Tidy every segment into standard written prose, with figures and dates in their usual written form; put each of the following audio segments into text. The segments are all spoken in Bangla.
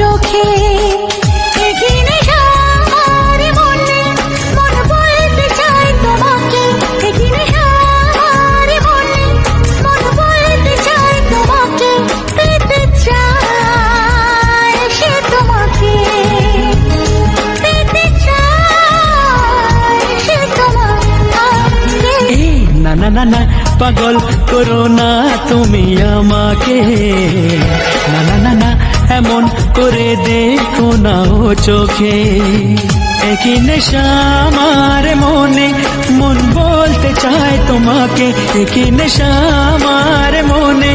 চোখে কি নেশা আমার মনে, মন বলতে চায় তোমাকে। কি নেশা আমার মনে, মন বলতে চায় তোমাকে। পেতে চায় সে তোমাকে, পেতে চায় সে তোমাকে। না না না না, পাগল করো না তুমি আমাকে। না না না না, এমন করে দেখো না ও চোখে। একই নেশা আমার মনে, মন বলতে চায় তোমাকে। একই নেশা আমার মনে,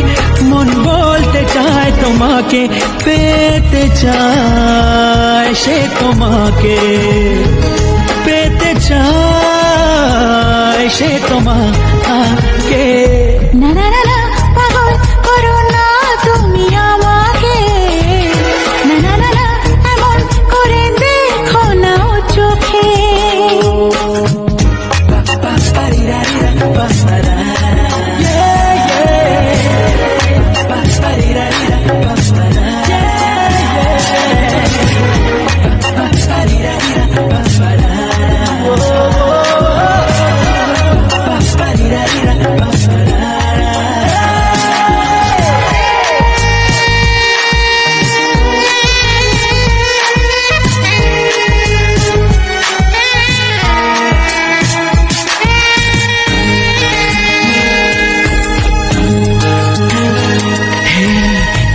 মন বলতে চায় তোমাকে। পেতে চায় সে তোমাকে, পেতে চায় সে তোমাকে। না না না না, পাগল করো না তুমি আমাকে। না না না না, এমন করে দেখো না ও চোখে।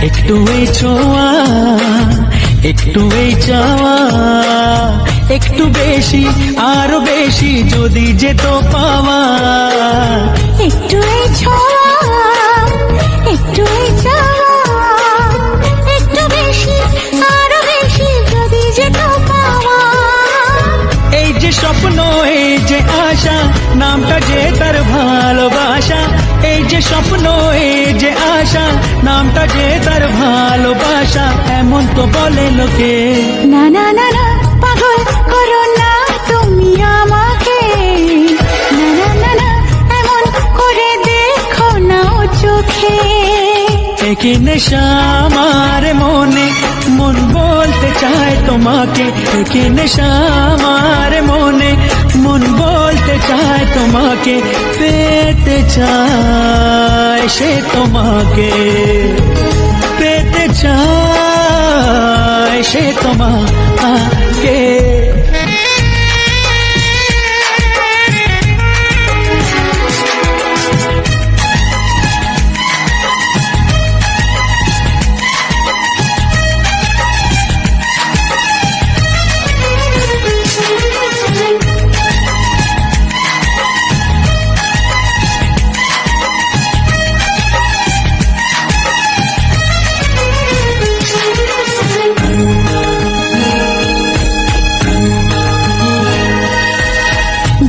একটু এই ছোঁয়া, একটু এই চাওয়া, একটু বেশি আরো বেশি যদি যেত পাওয়া। একটু এই ছোঁয়া, একটু এই চাওয়া, একটু বেশি আরো বেশি যদি যেত পাওয়া। এই যে স্বপ্ন, এই যে আশা, নামটা যে তার ভালোবাসা। এই যে স্বপ্ন, এই যে আশা, নামটা যে তার ভালোবাসা। এমন তো বলে লোকে। না না না না, পাগল করো না তুমি আমাকে। না না না না, এমন করে দেখো না ও চোখে। একই নেশা আমার মনে, মন বলতে চায় তোমাকে। একই নেশা আমার মনে, মন বলতে চায় তোমাকে। পেতে চায় সে তোমাকে, পেতে চায় সে তোমাকে।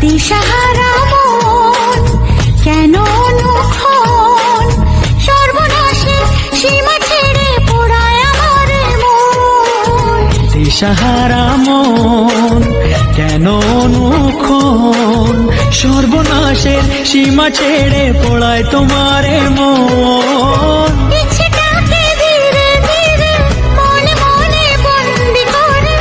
দিশাহারা মন কেন অনুক্ষণ, সর্বনাশে সীমা ছেড়ে পোড়ায় আমার মন। দিশাহারা মন কেন অনুক্ষণ, সর্বনাশের সীমা ছেড়ে পড়ায় তোমার মন। ইচ্ছেটাকে ধীরে ধীরে মনে মনে বন্দি করে,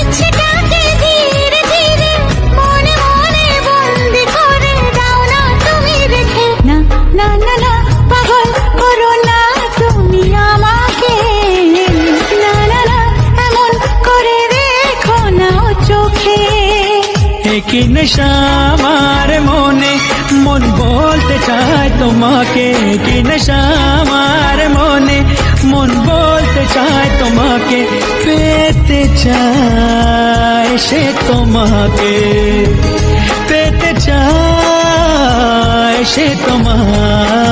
ইচ্ছেটাকে ধীরে ধীরে মনে মনে বন্দি করে দাও না তুমি রেখে। না না না না, পাগল করো না তুমি আমাকে। না না না, এমন করে দেখো না ও চোখে। একই নেশা আমার মনে, মন বলতে চায় তোমাকে। একই নেশা আমার মনে, মন বলতে চায় তোমাকে। পেতে চায় সে তোমাকে, পেতে চায় সে তোমাকে।